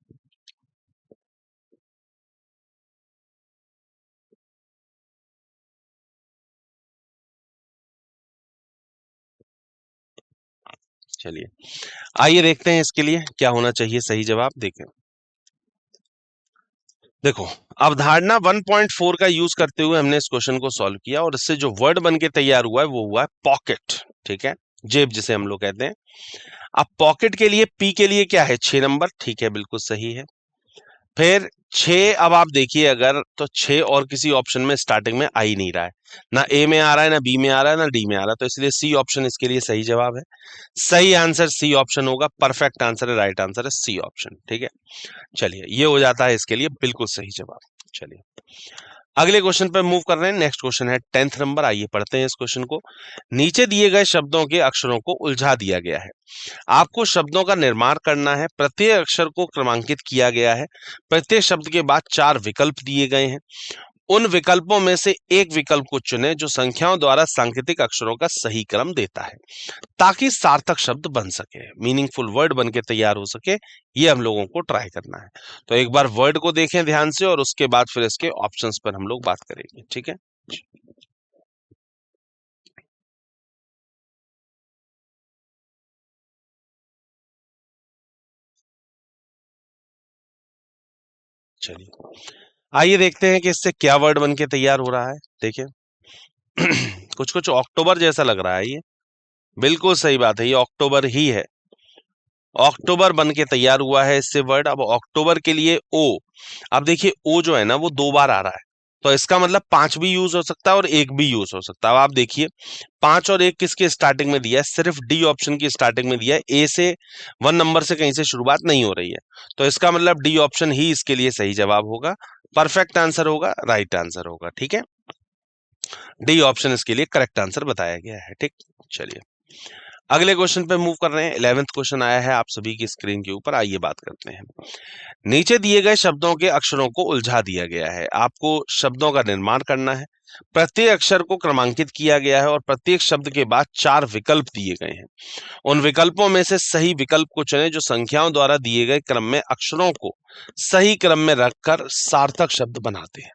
चलिए आइए देखते हैं इसके लिए क्या होना चाहिए सही जवाब। देखें, देखो अवधारणा 1.4 का यूज करते हुए हमने इस क्वेश्चन को सॉल्व किया और इससे जो वर्ड बन के तैयार हुआ है वो हुआ है पॉकेट। ठीक है, जेब जिसे हम लोग कहते हैं। अब पॉकेट के लिए पी के लिए क्या है 6 नंबर, ठीक है बिल्कुल सही है। फिर 6, अब आप देखिए अगर तो 6 और किसी ऑप्शन में स्टार्टिंग में आ ही नहीं रहा है, ना ए में आ रहा है, ना बी में आ रहा है, ना डी में आ रहा है, तो इसलिए सी ऑप्शन इसके लिए सही जवाब है। सही आंसर सी ऑप्शन होगा, परफेक्ट आंसर है, राइट आंसर है सी ऑप्शन। ठीक है, चलिए ये हो जाता है इसके लिए बिल्कुल सही जवाब। चलिए अगले क्वेश्चन पर मूव कर रहे हैं। नेक्स्ट क्वेश्चन है 10th नंबर, आइए पढ़ते हैं इस क्वेश्चन को। नीचे दिए गए शब्दों के अक्षरों को उलझा दिया गया है। आपको शब्दों का निर्माण करना है। प्रत्येक अक्षर को क्रमांकित किया गया है। प्रत्येक शब्द के बाद 4 विकल्प दिए गए हैं। उन विकल्पों में से एक विकल्प को चुनें जो संख्याओं द्वारा सांकेतिक अक्षरों का सही क्रम देता है ताकि सार्थक शब्द बन सके, मीनिंगफुल वर्ड बन के तैयार हो सके। ये हम लोगों को ट्राई करना है। तो एक बार वर्ड को देखें ध्यान से और उसके बाद फिर इसके ऑप्शंस पर हम लोग बात करेंगे। ठीक है, चलिए आइए देखते हैं कि इससे क्या वर्ड बन के तैयार हो रहा है। देखिए कुछ कुछ अक्टूबर जैसा लग रहा है ये, बिल्कुल सही बात है, ये अक्टूबर ही है। अक्टूबर बन के तैयार हुआ है इससे वर्ड। अब अक्टूबर के लिए ओ, अब देखिए ओ जो है ना वो 2 बार आ रहा है, तो इसका मतलब 5 भी यूज हो सकता है और 1 भी यूज हो सकता है। अब आप देखिए 5 और 1 किसके स्टार्टिंग में दिया है, सिर्फ डी ऑप्शन की स्टार्टिंग में दिया है, ए से 1 नंबर से कहीं से शुरुआत नहीं हो रही है, तो इसका मतलब डी ऑप्शन ही इसके लिए सही जवाब होगा, परफेक्ट आंसर होगा, राइट आंसर होगा। ठीक है, डी ऑप्शन इसके लिए करेक्ट आंसर बताया गया है। ठीक, चलिए अगले क्वेश्चन पे मूव कर रहे हैं। 11th क्वेश्चन आया है आप सभी की स्क्रीन के ऊपर, आइए बात करते हैं। नीचे दिए गए शब्दों के अक्षरों को उलझा दिया गया है। आपको शब्दों का निर्माण करना है। प्रत्येक अक्षर को क्रमांकित किया गया है और प्रत्येक शब्द के बाद 4 विकल्प दिए गए हैं। उन विकल्पों में से सही विकल्प को चुनें जो संख्याओं द्वारा दिए गए क्रम में अक्षरों को सही क्रम में रखकर सार्थक शब्द बनाते हैं।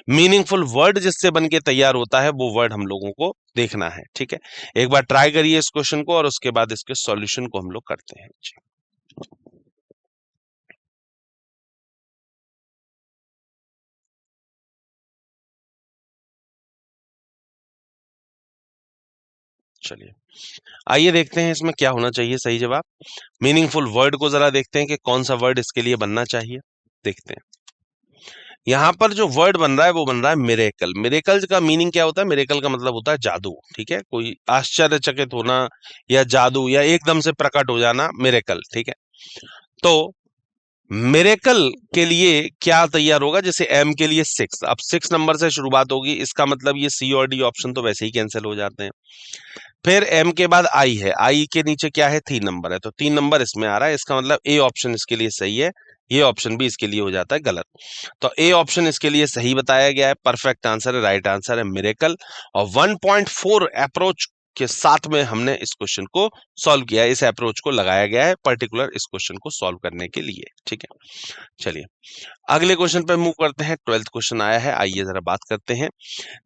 मीनिंगफुल वर्ड जिससे बन के तैयार होता है वो वर्ड हम लोगों को देखना है। ठीक है, एक बार ट्राई करिए इस क्वेश्चन को और उसके बाद इसके सॉल्यूशन को हम लोग करते हैं। जी, चलिए आइए देखते हैं इसमें क्या होना चाहिए सही जवाब। मीनिंगफुल वर्ड को जरा देखते हैं कि कौन सा वर्ड इसके लिए बनना चाहिए। देखते हैं यहाँ पर जो वर्ड बन रहा है वो बन रहा है मिरेकल। मिरेकल का मीनिंग क्या होता है? मिरेकल का मतलब होता है जादू। ठीक है, कोई आश्चर्यचकित होना या जादू या एकदम से प्रकट हो जाना, मिरेकल। ठीक है, तो मिरेकल के लिए क्या तैयार होगा? जैसे एम के लिए 6, अब 6 नंबर से शुरुआत होगी, इसका मतलब ये सी और डी ऑप्शन तो वैसे ही कैंसिल हो जाते हैं। फिर एम के बाद आई है, आई के नीचे क्या है? 3 नंबर है, तो 3 नंबर इसमें आ रहा है, इसका मतलब ए ऑप्शन इसके लिए सही है। ये ऑप्शन भी इसके लिए हो जाता है गलत। तो ए ऑप्शन इसके लिए सही बताया गया है, परफेक्ट आंसर है, राइट आंसर है मिरेकल। और 1.4 अप्रोच के साथ में हमने इस क्वेश्चन को सॉल्व किया है, इस अप्रोच को लगाया गया है पर्टिकुलर इस क्वेश्चन को सॉल्व करने के लिए। ठीक है, चलिए अगले क्वेश्चन पे मूव करते हैं। 12th क्वेश्चन आया है, आइए जरा बात करते हैं।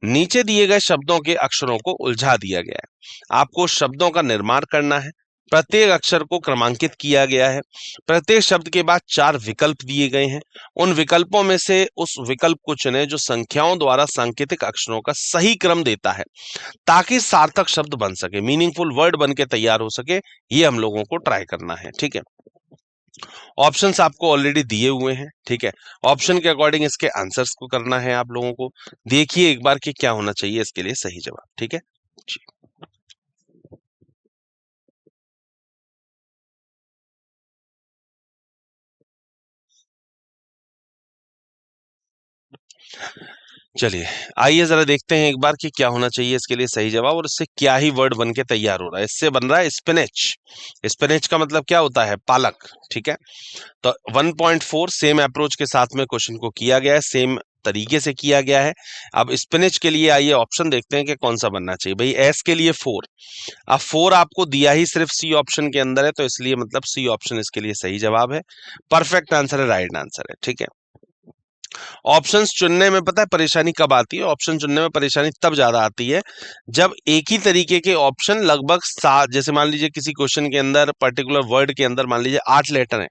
नीचे दिए गए शब्दों के अक्षरों को उलझा दिया गया है, आपको शब्दों का निर्माण करना है। प्रत्येक अक्षर को क्रमांकित किया गया है, प्रत्येक शब्द के बाद 4 विकल्प दिए गए हैं। उन विकल्पों में से उस विकल्प को चुनें जो संख्याओं द्वारा सांकेतिक अक्षरों का सही क्रम देता है ताकि सार्थक शब्द बन सके, मीनिंगफुल वर्ड बन के तैयार हो सके। ये हम लोगों को ट्राई करना है। ठीक है, ऑप्शंस आपको ऑलरेडी दिए हुए हैं। ठीक है, ऑप्शन के अकॉर्डिंग इसके आंसर्स को करना है आप लोगों को। देखिए एक बार कि क्या होना चाहिए इसके लिए सही जवाब। ठीक है जी, चलिए आइए जरा देखते हैं एक बार कि क्या होना चाहिए इसके लिए सही जवाब और इससे क्या ही वर्ड बन के तैयार हो रहा है। इससे बन रहा है स्पिनच। स्पिनच का मतलब क्या होता है? पालक। ठीक है, तो 1.4 सेम अप्रोच के साथ में क्वेश्चन को किया गया है, सेम तरीके से किया गया है। अब स्पिनच के लिए आइए ऑप्शन देखते हैं कि कौन सा बनना चाहिए। भाई एस के लिए 4, अब 4 आपको दिया ही सिर्फ सी ऑप्शन के अंदर है, तो इसलिए मतलब सी ऑप्शन इसके लिए सही जवाब है, परफेक्ट आंसर है, राइट आंसर है। ठीक है, ऑप्शंस चुनने में पता है परेशानी कब आती है? ऑप्शन चुनने में परेशानी तब ज्यादा आती है जब एक ही तरीके के ऑप्शन लगभग 7, जैसे मान लीजिए किसी क्वेश्चन के अंदर पर्टिकुलर वर्ड के अंदर मान लीजिए 8 लेटर हैं।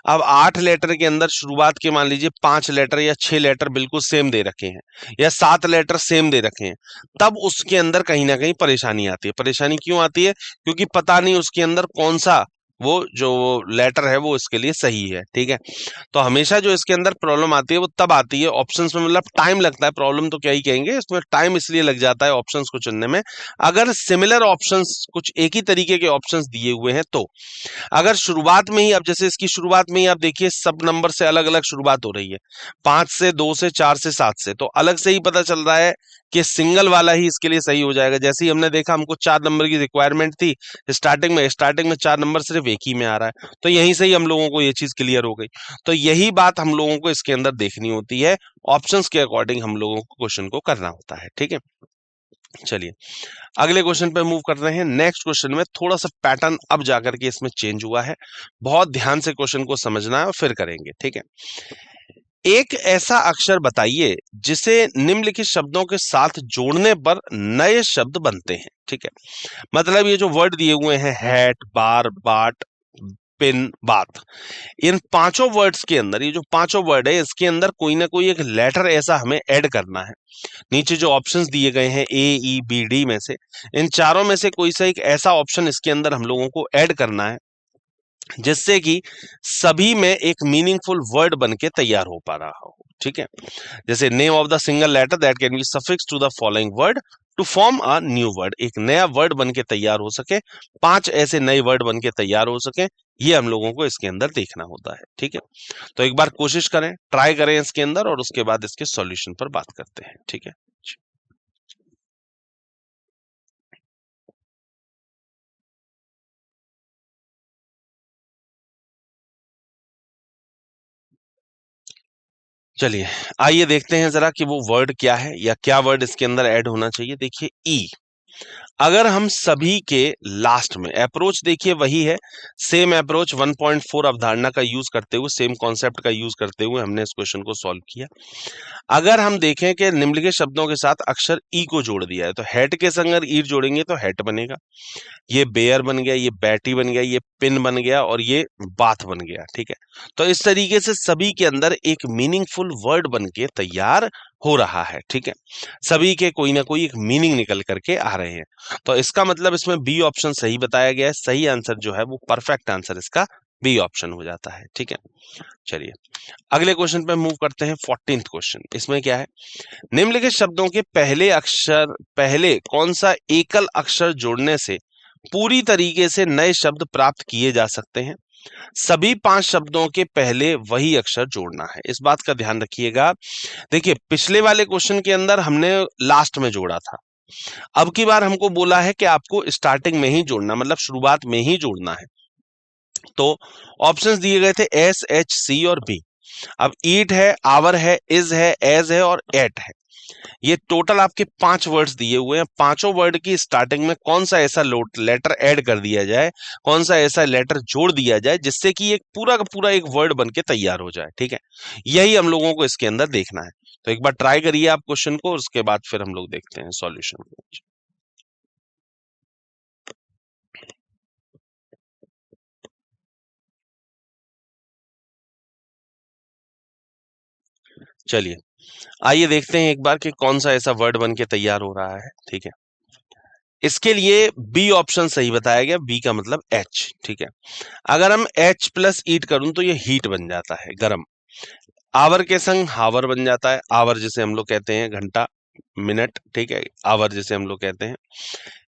अब 8 लेटर के अंदर शुरुआत के मान लीजिए 5 लेटर या 6 लेटर बिल्कुल सेम दे रखे हैं या 7 लेटर सेम दे रखे हैं, तब उसके अंदर कहीं ना कहीं परेशानी आती है। परेशानी क्यों आती है? क्योंकि पता नहीं उसके अंदर कौन सा वो जो लेटर है वो इसके लिए सही है। ठीक है, तो हमेशा जो इसके अंदर प्रॉब्लम आती है वो तब आती है ऑप्शंस में, मतलब टाइम लगता है, प्रॉब्लम तो क्या ही कहेंगे, इसमें टाइम इसलिए लग जाता है ऑप्शंस को चुनने में। अगर सिमिलर ऑप्शंस, कुछ एक ही तरीके के ऑप्शंस दिए हुए हैं तो अगर शुरुआत में ही, अब जैसे इसकी शुरुआत में ही आप देखिए सब नंबर से अलग अलग शुरुआत हो रही है, 5 से, 2 से, 4 से, 7 से, तो अलग से ही पता चल रहा है कि सिंगल वाला ही इसके लिए सही हो जाएगा। जैसे ही हमने देखा हमको 4 नंबर की रिक्वायरमेंट थी स्टार्टिंग में 4 नंबर सिर्फ एक ही में आ रहा है, तो यहीं से ही हम लोगों को ये चीज क्लियर हो गई। तो यही बात हम लोगों को इसके अंदर देखनी होती है, ऑप्शंस के अकॉर्डिंग हम लोगों को क्वेश्चन को करना होता है। ठीक है, चलिए अगले क्वेश्चन पे मूव कर रहे हैं। नेक्स्ट क्वेश्चन में थोड़ा सा पैटर्न अब जाकर के इसमें चेंज हुआ है, बहुत ध्यान से क्वेश्चन को समझना है और फिर करेंगे। ठीक है, एक ऐसा अक्षर बताइए जिसे निम्नलिखित शब्दों के साथ जोड़ने पर नए शब्द बनते हैं। ठीक है, मतलब ये जो वर्ड दिए हुए हैं हैट, बार, बाट, पिन, बात, इन पांचों वर्ड्स के अंदर, ये जो पांचों वर्ड है इसके अंदर कोई ना कोई एक लेटर ऐसा हमें ऐड करना है। नीचे जो ऑप्शंस दिए गए हैं ए, ई, बी, डी में से इन चारों में से कोई सा एक ऐसा ऑप्शन इसके अंदर हम लोगों को ऐड करना है जिससे कि सभी में एक मीनिंगफुल वर्ड बन के तैयार हो पा रहा हो। ठीक है, जैसे name of the single letter that can be suffix to the following word to form a new word, एक नया वर्ड बन के तैयार हो सके, 5 ऐसे नए वर्ड बन के तैयार हो सके, ये हम लोगों को इसके अंदर देखना होता है। ठीक है, तो एक बार कोशिश करें, ट्राई करें इसके अंदर और उसके बाद इसके सॉल्यूशन पर बात करते हैं। ठीक है, चलिए आइए देखते हैं जरा कि वो वर्ड क्या है या क्या वर्ड इसके अंदर ऐड होना चाहिए। देखिए ई, अगर हम सभी के लास्ट में, अप्रोच देखिए वही है, सेम अप्रोच 1.4 अवधारणा का यूज करते हुए, सेम कॉन्सेप्ट का यूज करते हुए हमने इस क्वेश्चन को सॉल्व किया। अगर हम देखें कि निम्नलिखित शब्दों के साथ अक्षर ई को जोड़ दिया है, तो हैट के संग अगर ई जोड़ेंगे तो हैट बनेगा, ये बेयर बन गया, ये बैटी बन गया, ये पिन बन गया और ये बाथ बन गया। ठीक है, तो इस तरीके से सभी के अंदर एक मीनिंगफुल वर्ड बन के तैयार हो रहा है। ठीक है, सभी के कोई ना कोई एक मीनिंग निकल करके आ रहे हैं। तो इसका मतलब इसमें बी ऑप्शन सही बताया गया है। सही आंसर जो है वो परफेक्ट आंसर इसका बी ऑप्शन हो जाता है। ठीक है, चलिए अगले क्वेश्चन पे मूव करते हैं। 14th क्वेश्चन, इसमें क्या है, निम्नलिखित शब्दों के पहले कौन सा एकल अक्षर जोड़ने से पूरी तरीके से नए शब्द प्राप्त किए जा सकते हैं। सभी 5 शब्दों के पहले वही अक्षर जोड़ना है, इस बात का ध्यान रखिएगा। देखिए पिछले वाले क्वेश्चन के अंदर हमने लास्ट में जोड़ा था, अब की बार हमको बोला है कि आपको स्टार्टिंग में ही जोड़ना, मतलब शुरुआत में ही जोड़ना है। तो ऑप्शंस दिए गए थे एस, एच, सी और बी। अब ईट है, आवर है, इज है, एज है और एट है। ये टोटल आपके 5 वर्ड्स दिए हुए हैं। पांचों वर्ड की स्टार्टिंग में कौन सा ऐसा लेटर ऐड कर दिया जाए, कौन सा ऐसा लेटर जोड़ दिया जाए जिससे कि एक पूरा का पूरा एक वर्ड बन के तैयार हो जाए। ठीक है, यही हम लोगों को इसके अंदर देखना है। तो एक बार ट्राई करिए आप क्वेश्चन को, उसके बाद फिर हम लोग देखते हैं सॉल्यूशन को। चलिए आइए देखते हैं एक बार कि कौन सा ऐसा वर्ड बन के तैयार हो रहा है। ठीक है, इसके लिए बी ऑप्शन सही बताया गया, बी का मतलब एच। ठीक है, अगर हम एच प्लस ईट करूं तो ये हीट बन जाता है, गरम। आवर के संग हावर बन जाता है, आवर जिसे हम लोग कहते हैं घंटा, मिनट। ठीक है, आवर जिसे हम लोग कहते हैं।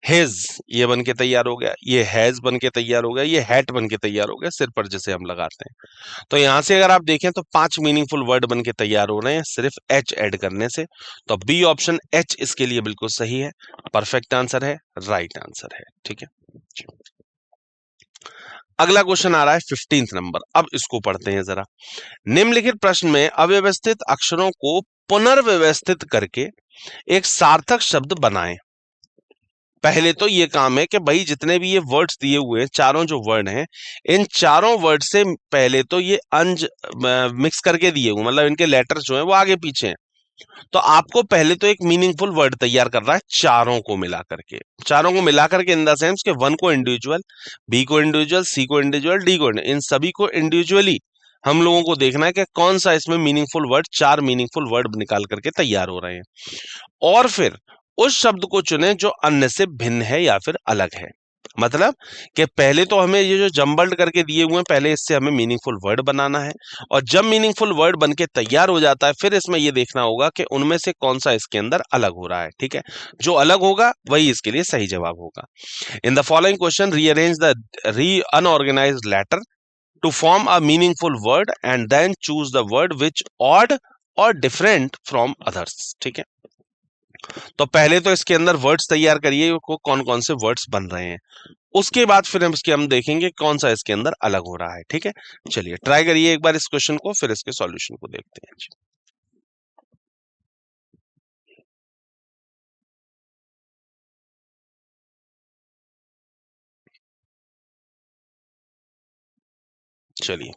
हेज ये बन के तैयार हो गया, ये हैज बन के तैयार हो गया, ये हैट बन के तैयार हो गया, सिर पर जिसे हम लगाते हैं। तो यहां से अगर आप देखें तो 5 मीनिंगफुल वर्ड बन के तैयार हो रहे हैं सिर्फ एच ऐड करने से। तो बी ऑप्शन एच इसके लिए बिल्कुल सही है, परफेक्ट आंसर है, राइट आंसर है। ठीक है, अगला क्वेश्चन आ रहा है 15th नंबर। अब इसको पढ़ते हैं जरा। निम्नलिखित प्रश्न में अव्यवस्थित अक्षरों को पुनर्व्यवस्थित करके एक सार्थक शब्द बनाएं। पहले तो ये काम है कि भाई जितने भी ये वर्ड्स दिए हुए हैं, चारों जो वर्ड हैं, इन चारों वर्ड से पहले तो ये अंज मिक्स करके दिए हुए, मतलब इनके लेटर्स जो हैं वो आगे पीछे हैं। तो आपको पहले तो एक मीनिंगफुल वर्ड तैयार करना है चारों को मिला करके। चारों को मिला करके इन द सेंस के वन को इंडिविजुअल, बी को इंडिविजुअल, सी को इंडिविजुअल, डी को इन सभी को इंडिविजुअली हम लोगों को देखना है कि कौन सा इसमें मीनिंगफुल वर्ड, 4 मीनिंगफुल वर्ड निकाल करके तैयार हो रहे हैं, और फिर उस शब्द को चुने जो अन्य से भिन्न है या फिर अलग है। मतलब कि पहले तो हमें ये जो जम्बल्ड करके दिए हुए हैं, पहले इससे हमें मीनिंगफुल वर्ड बनाना है, और जब मीनिंगफुल वर्ड बन के तैयार हो जाता है फिर इसमें ये देखना होगा कि उनमें से कौन सा इसके अंदर अलग हो रहा है। ठीक है, जो अलग होगा वही इसके लिए सही जवाब होगा। In the following question rearrange the unorganised letter to form a meaningful word and then choose the word which odd और डिफरेंट फ्रॉम अदर्स। ठीक है, तो पहले तो इसके अंदर वर्ड्स तैयार करिए को कौन कौन से वर्ड्स बन रहे हैं, उसके बाद फिर हम देखेंगे कौन सा इसके अंदर अलग हो रहा है। ठीक है, चलिए ट्राई करिए एक बार इस क्वेश्चन को, फिर इसके सॉल्यूशन को देखते हैं। चलिए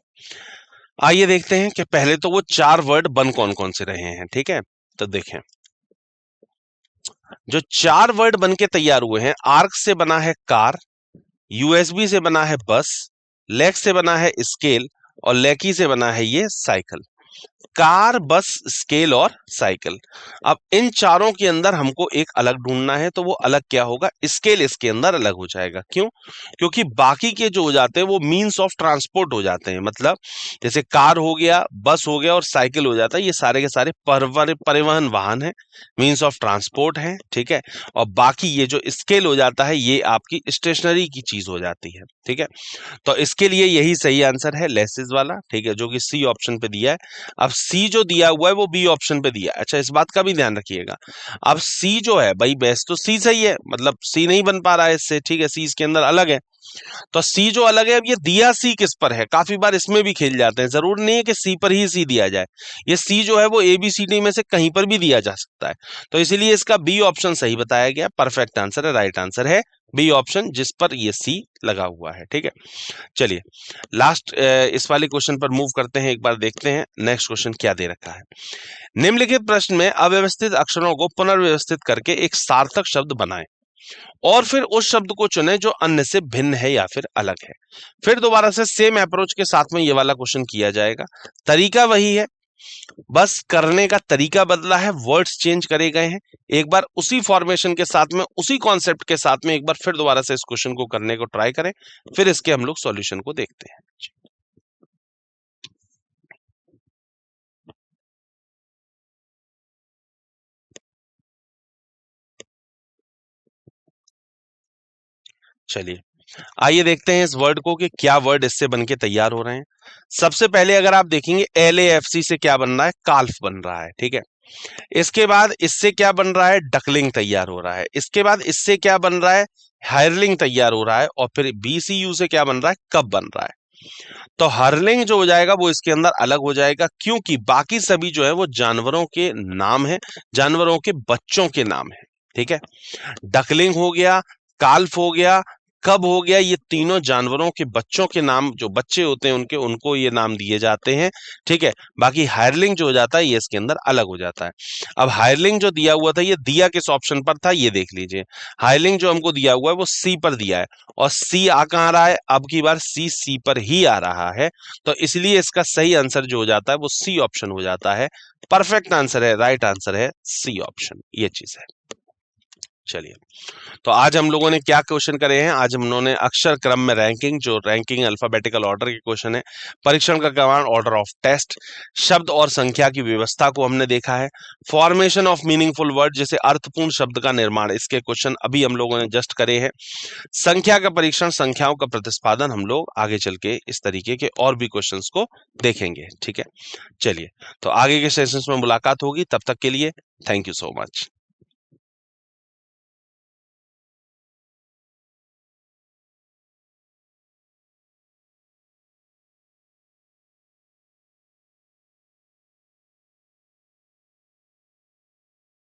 आइए देखते हैं कि पहले तो वो 4 वर्ड बन कौन कौन से रहे हैं। ठीक है, तो देखें जो 4 वर्ड बन के तैयार हुए हैं, आर्क से बना है कार, यूएसबी से बना है बस, लेग से बना है स्केल और लेकी से बना है ये साइकिल। कार, बस, स्केल और साइकिल। अब इन चारों के अंदर हमको एक अलग ढूंढना है, तो वो अलग क्या होगा, स्केल इसके अंदर अलग हो जाएगा। क्यों? क्योंकि बाकी के जो हो जाते हैं वो मीन्स ऑफ ट्रांसपोर्ट हो जाते हैं, मतलब जैसे कार हो गया, बस हो गया और साइकिल हो जाता है, ये सारे के सारे परिवहन वाहन है, मीन्स ऑफ ट्रांसपोर्ट है। ठीक है, और बाकी ये जो स्केल हो जाता है ये आपकी स्टेशनरी की चीज हो जाती है। ठीक है, तो इसके लिए यही सही आंसर है, लेसेस वाला। ठीक है, जो कि सी ऑप्शन पे दिया है। अब सी जो दिया हुआ है वो बी ऑप्शन पे दिया है। अच्छा, इस बात का भी ध्यान रखिएगा, अब सी जो है भाई बेस्ट तो सी सही है, मतलब सी नहीं बन पा रहा है इससे। ठीक है, सी इसके अंदर अलग है, तो सी जो अलग है, अब ये दिया सी किस पर है, काफी बार इसमें भी खेल जाते हैं, जरूर नहीं है कि सी पर ही सी दिया जाए, ये सी जो है वो ए बी सी डी में से कहीं पर भी दिया जा सकता है। तो इसीलिए इसका बी ऑप्शन सही बताया गया, परफेक्ट आंसर है, राइट आंसर है बी ऑप्शन, जिस पर ये सी लगा हुआ है। ठीक है, चलिए लास्ट इस वाले क्वेश्चन पर मूव करते हैं, एक बार देखते हैं नेक्स्ट क्वेश्चन क्या दे रखा है। निम्नलिखित प्रश्न में अव्यवस्थित अक्षरों को पुनर्व्यवस्थित करके एक सार्थक शब्द बनाएं और फिर उस शब्द को चुनें जो अन्य से भिन्न है या फिर अलग है। फिर दोबारा से सेम अप्रोच के साथ में ये वाला क्वेश्चन किया जाएगा, तरीका वही है, बस करने का तरीका बदला है, वर्ड्स चेंज करे गए हैं। एक बार उसी फॉर्मेशन के साथ में, उसी कॉन्सेप्ट के साथ में एक बार फिर दोबारा से इस क्वेश्चन को करने को ट्राई करें, फिर इसके हम लोग सॉल्यूशन को देखते हैं। चलिए आइए देखते हैं इस वर्ड को कि क्या वर्ड इससे बनके तैयार हो रहे हैं। सबसे पहले अगर आप देखेंगे LAFC से क्या बन रहा है, काल्फ बन रहा है। ठीक है, इसके बाद इससे क्या बन रहा है, डकलिंग तैयार हो रहा है। इसके बाद इससे क्या बन रहा है, हायरलिंग तैयार हो रहा है। और फिर BCU से क्या बन रहा है, कब बन रहा है। तो हर्लिंग जो हो जाएगा वो इसके अंदर अलग हो जाएगा, क्योंकि बाकी सभी जो है वो जानवरों के नाम है, जानवरों के बच्चों के नाम है। ठीक है, डकलिंग हो गया, काल्फ हो गया, कब हो गया, ये तीनों जानवरों के बच्चों के नाम, जो बच्चे होते हैं उनके, उनको ये नाम दिए जाते हैं। ठीक है, बाकी हायरलिंग जो हो जाता है ये इसके अंदर अलग हो जाता है। अब हायरलिंग जो दिया हुआ था, ये दिया किस ऑप्शन पर था, ये देख लीजिए। हायरलिंग जो हमको दिया हुआ है वो सी पर दिया है, और सी आ कहाँ रहा है, अब की बार सी पर ही आ रहा है। तो इसलिए इसका सही आंसर जो हो जाता है वो सी ऑप्शन हो जाता है। परफेक्ट आंसर है, राइट आंसर है सी ऑप्शन, ये चीज है। चलिए, तो आज हम लोगों ने क्या क्वेश्चन करे हैं, आज हम लोगों ने अक्षर क्रम में रैंकिंग, जो रैंकिंग अल्फाबेटिकल ऑर्डर के क्वेश्चन है, परीक्षण का क्रमांक, ऑर्डर ऑफ टेस्ट, शब्द और संख्या की व्यवस्था को हमने देखा है, फॉर्मेशन ऑफ मीनिंगफुल वर्ड, जैसे अर्थपूर्ण शब्द का निर्माण, इसके क्वेश्चन अभी हम लोगों ने जस्ट करे हैं, संख्या का परीक्षण, संख्याओं का प्रतिस्पादन, हम लोग आगे चल के इस तरीके के और भी क्वेश्चंस को देखेंगे। ठीक है, चलिए तो आगे के सेशंस में मुलाकात होगी, तब तक के लिए थैंक यू सो मच।